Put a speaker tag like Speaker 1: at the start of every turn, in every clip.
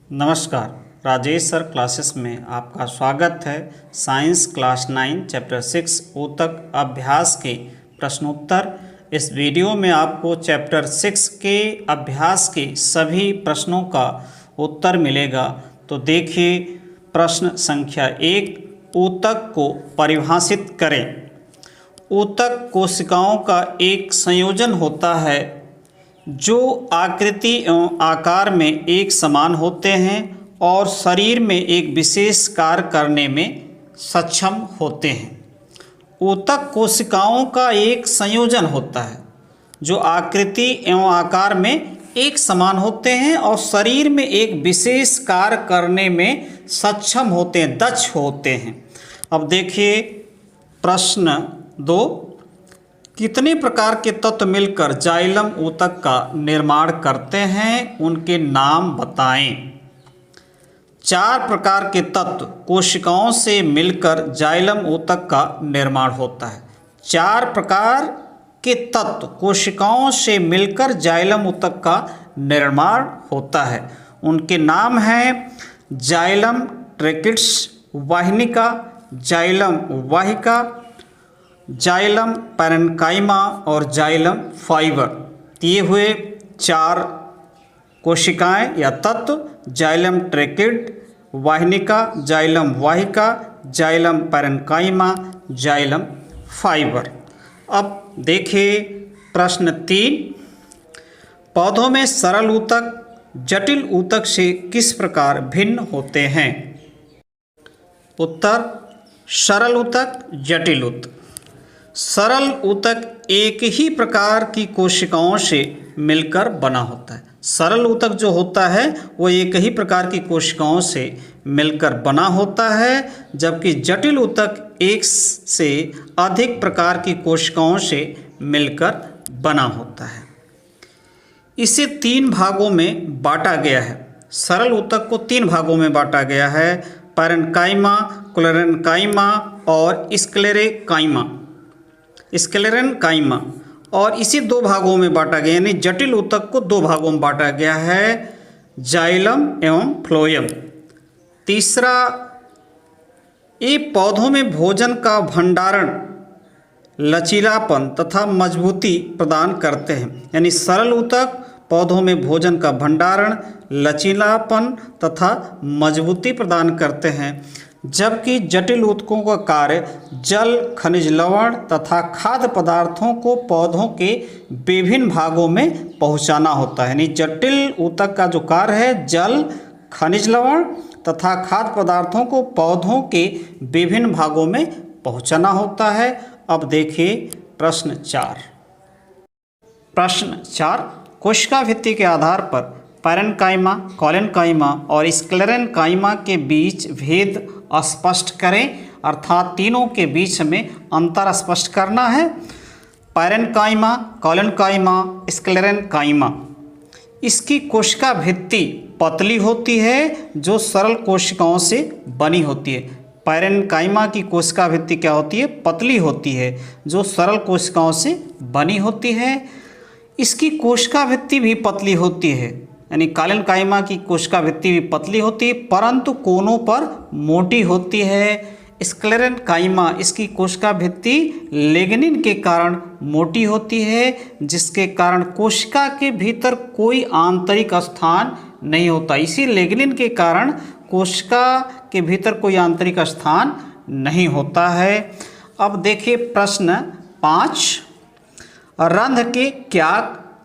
Speaker 1: नमस्कार, Rajesh sir classes में आपका स्वागत है। साइंस क्लास 9 चैप्टर 6 ऊतक अभ्यास के प्रश्नोत्तर। इस वीडियो में आपको चैप्टर 6 के अभ्यास के सभी प्रश्नों का उत्तर मिलेगा। तो देखिए, प्रश्न संख्या 1, ऊतक को परिभाषित करें। ऊतक कोशिकाओं का एक संयोजन होता है जो आकृति एवं आकार में एक समान होते हैं और शरीर में एक विशेष कार्य करने में सक्षम होते हैं। ऊतक कोशिकाओं का एक संयोजन होता है जो आकृति एवं आकार में एक समान होते हैं और शरीर में एक विशेष कार्य करने में सक्षम होते हैं, दक्ष होते हैं। अब देखिए प्रश्न 2, कितने प्रकार के तत्व मिलकर जाइलम ऊतक का निर्माण करते हैं, उनके नाम बताएं। 4 प्रकार के तत्व कोशिकाओं से मिलकर जाइलम ऊतक का निर्माण होता है। 4 प्रकार के तत्व कोशिकाओं से मिलकर जाइलम ऊतक का निर्माण होता है। उनके नाम हैं जाइलम ट्रैकिट्स वाहिनिका, जाइलम वाहिका, जाइलम पैरेन्काइमा और जाइलम फाइबर। दिए हुए 4 कोशिकाएं या तत्व जाइलम ट्रैकिड वाहिनिका, जाइलम वाहिका, जाइलम पैरेन्काइमा, जाइलम फाइबर। अब देखिए प्रश्न 3, पौधों में सरल ऊतक जटिल ऊतक से किस प्रकार भिन्न होते हैं। उत्तर, सरल ऊतक, जटिल ऊतक। सरल ऊतक एक ही प्रकार की कोशिकाओं से मिलकर बना होता है। सरल ऊतक जो होता है वो एक ही प्रकार की कोशिकाओं से मिलकर बना होता है, जबकि जटिल ऊतक एक से अधिक प्रकार की कोशिकाओं से मिलकर बना होता है। इसे 3 भागों में बांटा गया है। सरल ऊतक को 3 भागों में बांटा गया है, पैरेन्काइमा, क्लोरेन्काइमा और स्क्लेरेन्काइमा। और इसी 2 भागों में बांटा गया, यानी जटिल ऊतक को 2 भागों में बांटा गया है, जाइलम एवं फ्लोएम। तीसरा, ये पौधों में भोजन का भंडारण, लचीलापन तथा मजबूती प्रदान करते हैं। यानी सरल ऊतक पौधों में भोजन का भंडारण, लचीलापन तथा मजबूती प्रदान करते हैं, जबकि जटिल ऊतकों का कार्य जल, खनिज लवण तथा खाद्य पदार्थों को पौधों के विभिन्न भागों में पहुंचाना होता है। यानी जटिल ऊतक का जो कार्य है जल, खनिज लवण तथा खाद्य पदार्थों को पौधों के विभिन्न भागों में पहुंचाना होता है। अब देखिए प्रश्न 4। प्रश्न 4, कोशिका भित्ति के आधार पर पैरेन्काइमा, कोलेन्काइमा और स्क्लेरेन्काइमा के बीच भेद स्पष्ट करें, अर्थात तीनों के बीच में अंतर स्पष्ट करना है। पैरेन्काइमा, कोलेन्काइमा, स्क्लेरेन्काइमा, इसकी कोशिका भित्ति पतली होती है जो सरल कोशिकाओं से बनी होती है। पैरेन्काइमा की कोशिका भित्ति क्या होती है? पतली होती है, जो सरल कोशिकाओं से बनी होती है। इसकी कोशिका भित्ति भी पतली होती है, यानी कोलेन्काइमा की कोशिका भित्ति भी पतली होती है परंतु कोनों पर मोटी होती है। स्क्लेरेन्काइमा, इसकी कोशिका भित्ति लिग्निन के कारण मोटी होती है, जिसके कारण कोशिका के भीतर कोई आंतरिक स्थान नहीं होता। इसी लिग्निन के कारण कोशिका के भीतर कोई आंतरिक स्थान नहीं होता है। अब देखिए प्रश्न 5, रंध्र के क्या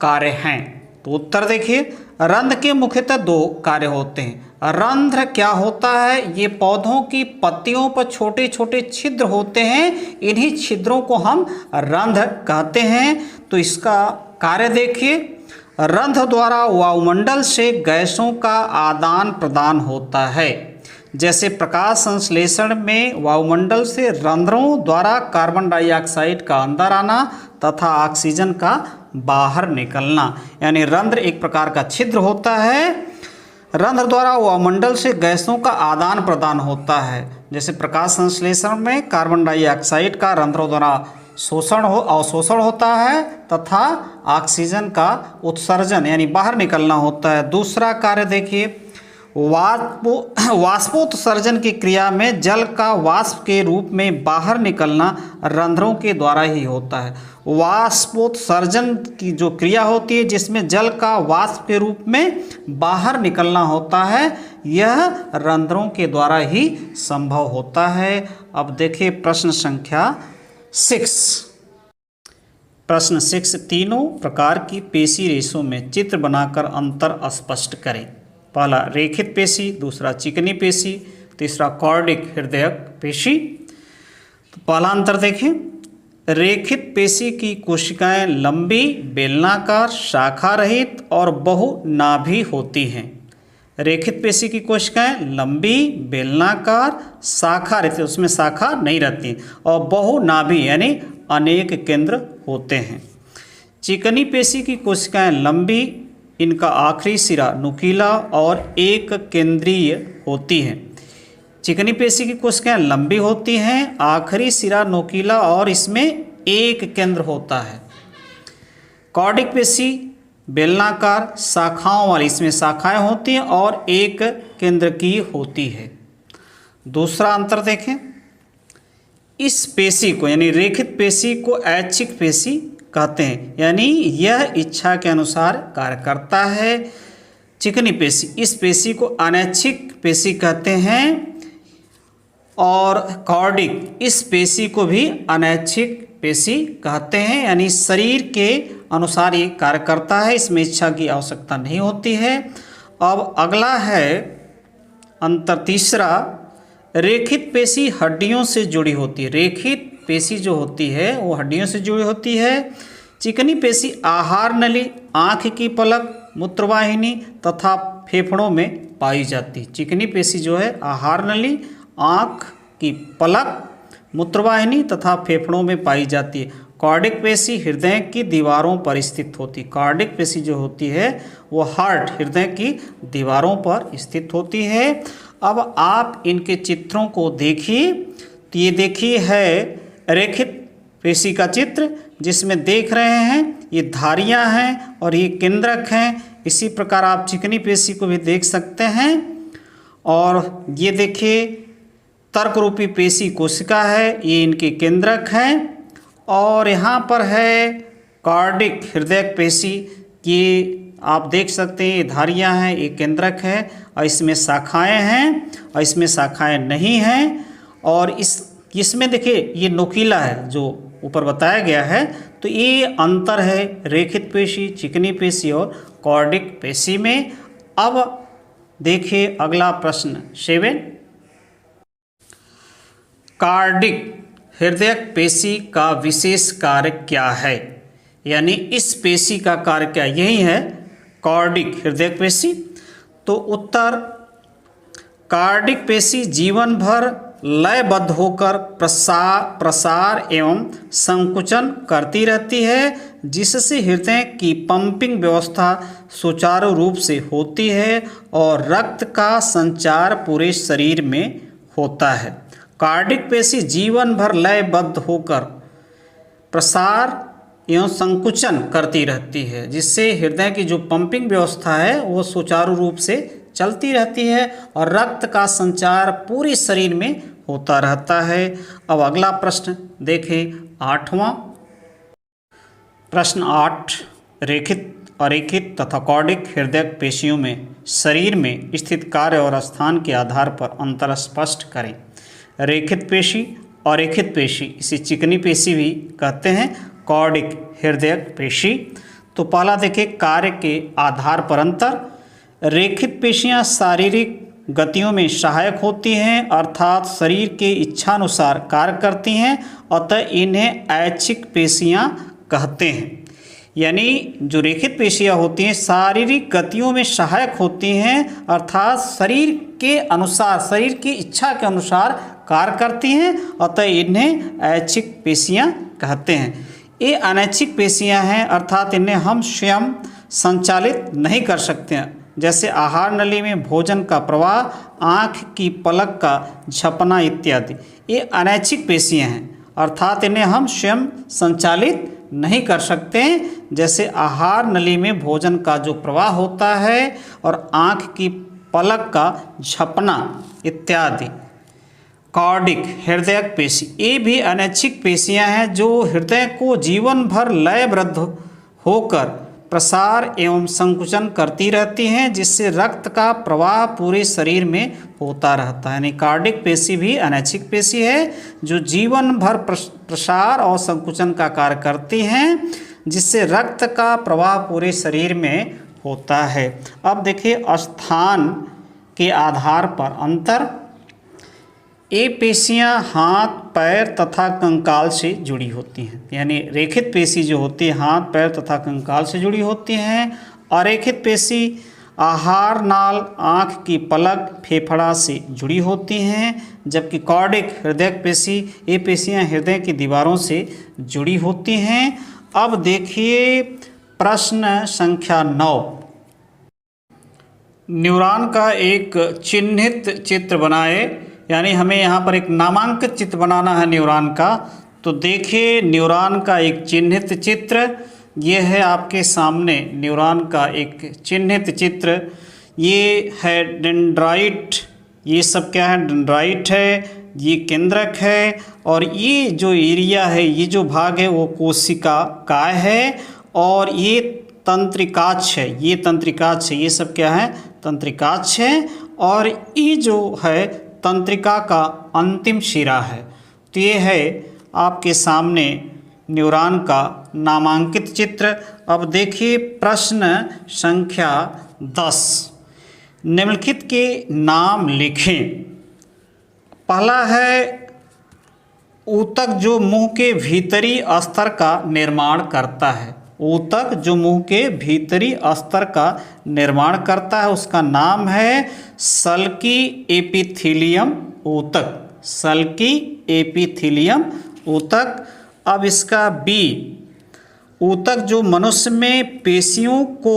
Speaker 1: कार्य हैं। तो उत्तर देखिए, रंध्र के मुख्यतः 2 कार्य होते हैं। रंध्र क्या होता है? ये पौधों की पत्तियों पर छोटे छोटे छिद्र होते हैं, इन्हीं छिद्रों को हम रंध्र कहते हैं। तो इसका कार्य देखिए, रंध्र द्वारा वायुमंडल से गैसों का आदान प्रदान होता है। जैसे प्रकाश संश्लेषण में वायुमंडल से रंध्रों द्वारा कार्बन डाइऑक्साइड का अंदर आना तथा ऑक्सीजन का बाहर निकलना। यानी रंध्र एक प्रकार का छिद्र होता है। रंध्र द्वारा वायुमंडल से गैसों का आदान प्रदान होता है। जैसे प्रकाश संश्लेषण में कार्बन डाइऑक्साइड का रंध्रों द्वारा अवशोषण होता है तथा ऑक्सीजन का उत्सर्जन यानी बाहर निकलना होता है। दूसरा कार्य देखिए, वाष्पोत्सर्जन की क्रिया में जल का वाष्प के रूप में बाहर निकलना रंध्रों के द्वारा ही होता है। वाष्पोत्सर्जन की जो क्रिया होती है जिसमें जल का वाष्प के रूप में बाहर निकलना होता है, यह रंध्रों के द्वारा ही संभव होता है। अब देखिए प्रश्न संख्या 6। प्रश्न 6, तीनों प्रकार की पेशी रेशों में चित्र बनाकर अंतर स्पष्ट करें। पहला रेखित पेशी, दूसरा चिकनी पेशी, तीसरा कॉर्डिक हृदयक पेशी। तो पहला अंतर देखें, रेखित पेशी की कोशिकाएं लंबी, बेलनाकार, शाखा रहित और बहुनाभी होती हैं। रेखित पेशी की कोशिकाएं लंबी, बेलनाकार, शाखा रहित, उसमें शाखा नहीं रहती, और बहुनाभी यानी अनेक केंद्र होते हैं। चिकनी पेशी की कोशिकाएं लंबी, इनका आखिरी सिरा नुकीला और एक केंद्रीय होती हैं। चिकनी पेशी की कोशिकाएं लंबी होती हैं, आखिरी सिरा नुकीला और इसमें एक केंद्र होता है। कॉर्डिक पेशी बेलनाकार, शाखाओं वाली, इसमें शाखाएं होती हैं और एक केंद्र की होती है। दूसरा अंतर देखें, इस पेशी को यानी रेखित पेशी को ऐच्छिक पेशी कहते हैं, यानी यह इच्छा के अनुसार कार्य करता है। चिकनी पेशी, इस पेशी को अनैच्छिक पेशी कहते हैं, और कॉर्डिक, इस पेशी को भी अनैच्छिक पेशी कहते हैं, यानी शरीर के अनुसार ये कार्य करता है, इसमें इच्छा की आवश्यकता नहीं होती है। अब अगला है अंतर तीसरा, रेखित पेशी हड्डियों से जुड़ी होती है। रेखित पेशी जो होती है वो हड्डियों से जुड़ी होती है। चिकनी पेशी आहार नली, आँख की पलक, मूत्रवाहिनी तथा फेफड़ों में पाई जाती है। चिकनी पेशी जो है आहार नली, आँख की पलक, मूत्रवाहिनी तथा फेफड़ों में पाई जाती है। कॉर्डिक पेशी हृदय की दीवारों पर स्थित होती है। कॉर्डिक पेशी जो होती है वो हार्ट, हृदय की दीवारों पर स्थित होती है। अब आप इनके चित्रों को देखिए, तो ये देखिए है रेखित पेशी का चित्र, जिसमें देख रहे हैं ये धारियां हैं और ये केंद्रक हैं। इसी प्रकार आप चिकनी पेशी को भी देख सकते हैं। और ये देखिए तर्क रूपी पेशी कोशिका है, ये इनके केंद्रक हैं। और यहाँ पर है कॉर्डिक हृदयक पेशी, ये आप देख सकते हैं ये धारियां हैं, ये केंद्रक है, और इसमें शाखाएं हैं और इसमें शाखाएं नहीं हैं। और इसमें देखिए ये नुकीला है जो ऊपर बताया गया है। तो ये अंतर है रेखित पेशी, चिकनी पेशी और कॉर्डिक पेशी में। अब देखिए अगला प्रश्न 7, कॉर्डिक हृदयक पेशी का विशेष कार्य क्या है, यानी इस पेशी का कार्य क्या, यही है कॉर्डिक हृदयक पेशी। तो उत्तर, कॉर्डिक पेशी जीवन भर लयबद्ध होकर प्रसार एवं संकुचन करती रहती है, जिससे हृदय की पंपिंग व्यवस्था सुचारू रूप से होती है और रक्त का संचार पूरे शरीर में होता है। कॉर्डिक पेशी जीवन भर लयबद्ध होकर प्रसार एवं संकुचन करती रहती है, जिससे हृदय की जो पंपिंग व्यवस्था है वो सुचारू रूप से चलती रहती है और रक्त का संचार पूरे शरीर में होता रहता है। अब अगला प्रश्न देखें 8वां। प्रश्न 8, रेखित, अरेखित तथा कॉर्डिक हृदयक पेशियों में शरीर में स्थित कार्य और स्थान के आधार पर अंतर स्पष्ट करें। रेखित पेशी, अरेखित पेशी, इसे चिकनी पेशी भी कहते हैं, कॉर्डिक हृदयक पेशी। तो पहला देखिए कार्य के आधार पर अंतर। रेखित पेशियां शारीरिक गतियों में सहायक होती हैं, अर्थात शरीर के इच्छानुसार कार्य करती हैं, अतः इन्हें ऐच्छिक पेशियां कहते हैं। यानी जो रेखित पेशियां होती हैं शारीरिक गतियों में सहायक होती हैं, अर्थात शरीर के अनुसार, शरीर की इच्छा के अनुसार कार्य करती हैं, अतः इन्हें ऐच्छिक पेशियां कहते हैं। ये अनैच्छिक पेशियां हैं, अर्थात इन्हें हम स्वयं संचालित नहीं कर सकते हैं, जैसे आहार नली में भोजन का प्रवाह, आँख की पलक का झपना इत्यादि। ये अनैच्छिक पेशियां हैं, अर्थात इन्हें हम स्वयं संचालित नहीं कर सकते, जैसे आहार नली में भोजन का जो प्रवाह होता है और आँख की पलक का झपना इत्यादि। कार्डिक हृदयक पेशी, ये भी अनैच्छिक पेशियां हैं जो हृदय को जीवन भर लयबद्ध होकर प्रसार एवं संकुचन करती रहती हैं, जिससे रक्त का प्रवाह पूरे शरीर में होता रहता है। यानी कार्डिक पेशी भी अनैच्छिक पेशी है जो जीवन भर प्रसार और संकुचन का कार्य करती हैं, जिससे रक्त का प्रवाह पूरे शरीर में होता है। अब देखिए स्थान के आधार पर अंतर। ये पेशियां हाथ पैर तथा कंकाल से जुड़ी होती हैं, यानी रेखित पेशी जो होती है हाथ पैर तथा कंकाल से जुड़ी होती हैं। अरेखित पेशी आहार नाल, आँख की पलक, फेफड़ा से जुड़ी होती हैं, जबकि कार्डिक हृदय पेशी, ये पेशियां हृदय की दीवारों से जुड़ी होती हैं। अब देखिए प्रश्न संख्या 9। न्यूरॉन का एक चिन्हित चित्र बनाए, यानी हमें यहाँ पर एक नामांकित चित्र बनाना है न्यूरॉन का। तो देखिए न्यूरॉन का एक चिन्हित चित्र, ये है आपके सामने न्यूरॉन का एक चिन्हित चित्र। ये है डेंड्राइट, ये सब क्या है, डेंड्राइट है, ये केंद्रक है, और ये जो एरिया है, ये जो भाग है वो कोशिका काय है, और ये तंत्रिकाक्ष है, ये तंत्रिकाक्ष है, ये सब क्या है, तंत्रिकाक्ष है, और ये जो है तंत्रिका का अंतिम शिरा है। तो ये है आपके सामने न्यूरॉन का नामांकित चित्र। अब देखिए प्रश्न संख्या 10। निम्नलिखित के नाम लिखें। पहला है ऊतक जो मुंह के भीतरी अस्तर का निर्माण करता है। ऊतक जो मुंह के भीतरी अस्तर का निर्माण करता है उसका नाम है सल्की एपिथेलियम ऊतक। सल्की एपिथेलियम ऊतक। अब इसका बी, ऊतक जो मनुष्य में पेशियों को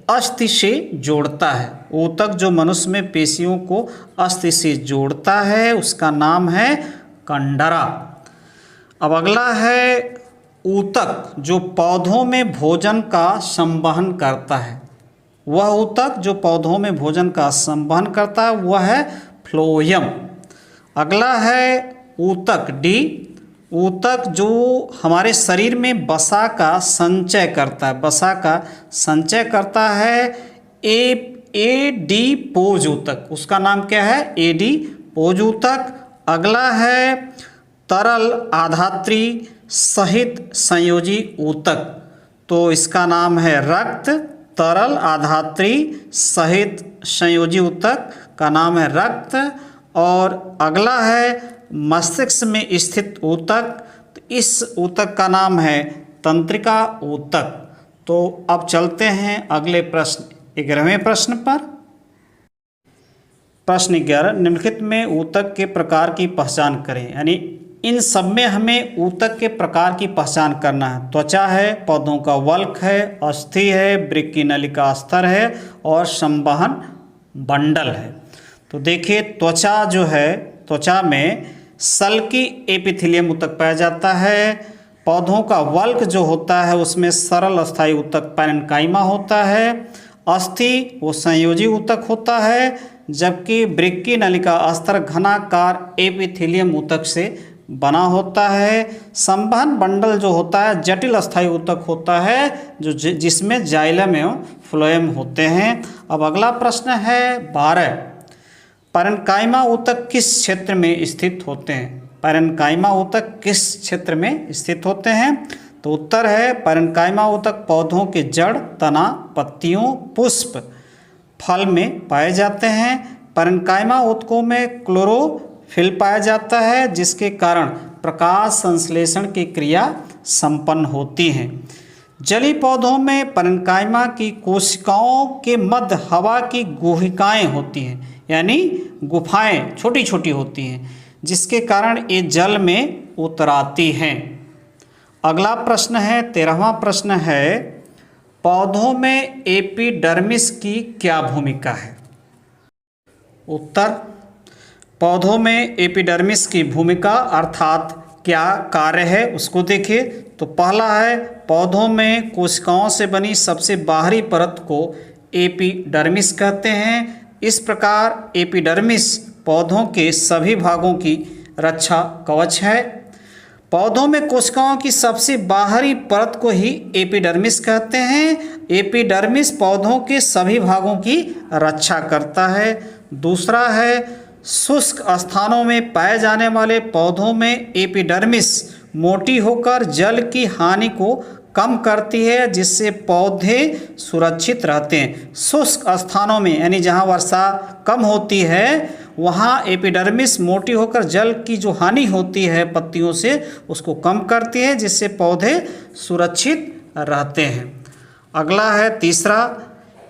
Speaker 1: अस्थि से जोड़ता है। ऊतक जो मनुष्य में पेशियों को अस्थि से जोड़ता है उसका नाम है कंडरा। अब अगला है ऊतक जो पौधों में भोजन का संवहन करता है। वह ऊतक जो पौधों में भोजन का संवहन करता है वह है फ्लोयम। अगला है ऊतक डी, ऊतक जो हमारे शरीर में वसा का संचय करता है, वसा का संचय करता है। एडी पोज ऊतक, उसका नाम क्या है, एडी पोज ऊतक। अगला है तरल आधात्री सहित संयोजी ऊतक, तो इसका नाम है रक्त। तरल आधात्री सहित संयोजी ऊतक का नाम है रक्त। और अगला है मस्तिष्क में स्थित ऊतक, तो इस ऊतक का नाम है तंत्रिका ऊतक। तो अब चलते हैं अगले प्रश्न 11वें प्रश्न पर। प्रश्न 11, निम्नलिखित में ऊतक के प्रकार की पहचान करें। यानी इन सब में हमें ऊतक के प्रकार की पहचान करना है। त्वचा है, पौधों का वल्क है, अस्थि है, वृक्की नलिका अस्तर है और संवहन बंडल है। तो देखिए त्वचा जो है, त्वचा में सल्की एपिथेलियम ऊतक पाया जाता है। पौधों का वल्क जो होता है उसमें सरल अस्थायी ऊतक पैरेन्काइमा होता है। अस्थि वो संयोजी ऊतक होता है, जबकि वृक्की नलिका अस्तर घनाकार एपिथेलियम ऊतक से बना होता है। संवहन बंडल जो होता है जटिल अस्थायी ऊतक होता है जो जिसमें जाइलम एवं फ्लोएम होते हैं। अब अगला प्रश्न है 12, पैरेन्काइमा ऊतक किस क्षेत्र में स्थित होते हैं। पैरेन्काइमा ऊतक किस क्षेत्र में स्थित होते हैं? तो उत्तर है पैरेन्काइमा ऊतक पौधों के जड़, तना, पत्तियों, पुष्प, फल में पाए जाते हैं। पैरेन्काइमा ऊतकों में क्लोरोफिल पाया जाता है जिसके कारण प्रकाश संश्लेषण की क्रिया संपन्न होती है। जलीय पौधों में पैरेन्काइमा की कोशिकाओं के मध्य हवा की गुहिकाएं होती हैं, यानी गुफाएं छोटी छोटी होती हैं जिसके कारण ये जल में उतराती हैं। अगला प्रश्न है 13वां प्रश्न है, पौधों में एपिडर्मिस की क्या भूमिका है? उत्तर, पौधों में एपिडर्मिस की भूमिका अर्थात क्या कार्य है उसको देखिए। तो पहला है पौधों में कोशिकाओं से बनी सबसे बाहरी परत को एपिडर्मिस कहते हैं। इस प्रकार एपिडर्मिस पौधों के सभी भागों की रक्षा कवच है। पौधों में कोशिकाओं की सबसे बाहरी परत को ही एपिडर्मिस कहते हैं। एपिडर्मिस पौधों के सभी भागों की रक्षा करता है। दूसरा है शुष्क स्थानों में पाए जाने वाले पौधों में एपिडर्मिस मोटी होकर जल की हानि को कम करती है, जिससे पौधे सुरक्षित रहते हैं। शुष्क स्थानों में यानी जहाँ वर्षा कम होती है वहाँ एपिडर्मिस मोटी होकर जल की जो हानि होती है पत्तियों से उसको कम करती है, जिससे पौधे सुरक्षित रहते हैं। अगला है तीसरा,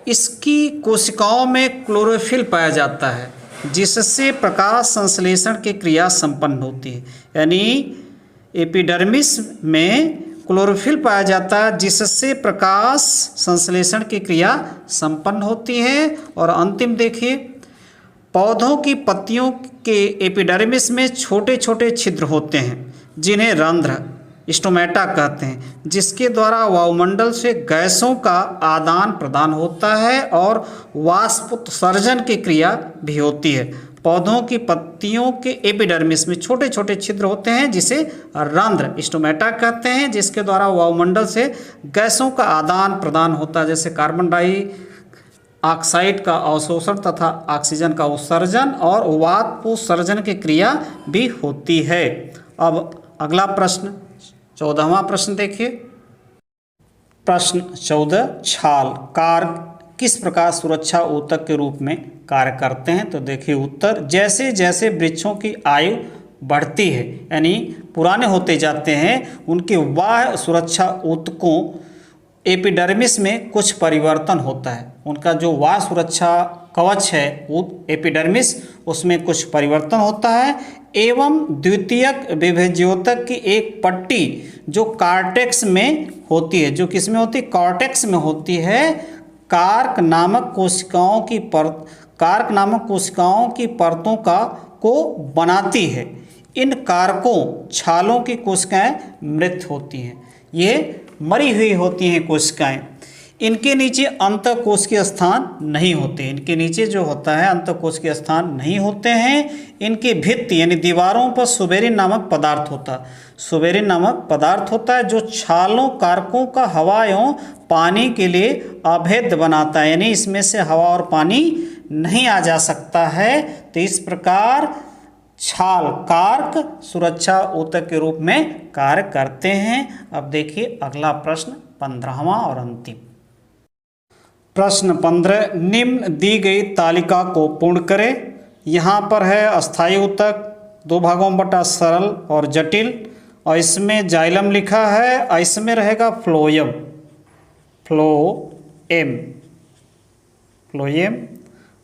Speaker 1: इसकी कोशिकाओं में क्लोरोफिल पाया जाता है, जिससे प्रकाश संश्लेषण की क्रिया संपन्न होती है। यानी एपिडर्मिस में क्लोरोफिल पाया जाता है, जिससे प्रकाश संश्लेषण की क्रिया संपन्न होती है। और अंतिम देखिए, पौधों की पत्तियों के एपिडर्मिस में छोटे छोटे छिद्र होते हैं, जिन्हें रंध्र स्टोमेटा कहते हैं, जिसके द्वारा वायुमंडल से गैसों का आदान प्रदान होता है और वाष्पोत्सर्जन की क्रिया भी होती है। पौधों की पत्तियों के एपिडर्मिस में छोटे छोटे छिद्र होते हैं, जिसे रंध्र स्टोमेटा कहते हैं, जिसके द्वारा वायुमंडल से गैसों का आदान प्रदान होता है, जैसे कार्बन डाइऑक्साइड का अवशोषण तथा ऑक्सीजन का उत्सर्जन और वाष्पोत्सर्जन की क्रिया भी होती है। अब अगला प्रश्न 14वां प्रश्न देखिए। प्रश्न 14, छाल कार्क किस प्रकार सुरक्षा ऊतक के रूप में कार्य करते हैं? तो देखिए उत्तर, जैसे जैसे वृक्षों की आयु बढ़ती है यानी पुराने होते जाते हैं, उनके बाह्य सुरक्षा ऊतकों एपिडर्मिस में कुछ परिवर्तन होता है। उनका जो वाह सुरक्षा कवच है एपिडर्मिस, उसमें कुछ परिवर्तन होता है एवं द्वितीयक विभेज्योतक की एक पट्टी जो कॉर्टेक्स में होती है, जो किस में होती है? कॉर्टेक्स में होती है, कार्क नामक कोशिकाओं की परतों को बनाती है। इन कारकों छालों की कोशिकाएं मृत होती हैं, ये मरी हुई होती हैं कोशिकाएं। इनके नीचे अंतःकोशिकीय स्थान नहीं होते, इनके नीचे जो होता है अंतःकोशिकीय स्थान नहीं होते हैं। इनकी भित्ति यानी दीवारों पर सुबेरिन नामक पदार्थ होता है, सुबेरिन नामक पदार्थ होता है जो छालों कारकों का हवा एवं पानी के लिए अभेद्य बनाता है, यानी इसमें से हवा और पानी नहीं आ जा सकता है। तो इस प्रकार छाल कार्क सुरक्षा ऊतक के रूप में कार्य करते हैं। अब देखिए अगला प्रश्न 15वां और अंतिम प्रश्न 15, निम्न दी गई तालिका को पूर्ण करें। यहाँ पर है अस्थायी ऊतक, दो भागों में बटा सरल और जटिल, और इसमें जाइलम लिखा है, और इसमें रहेगा फ्लोएम,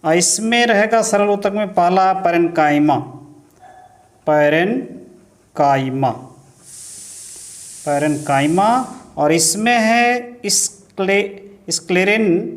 Speaker 1: और इसमें रहेगा सरल ऊतक में पहला पैरेन्काइमा, और इसमें है स्क्लेरेन्काइमा।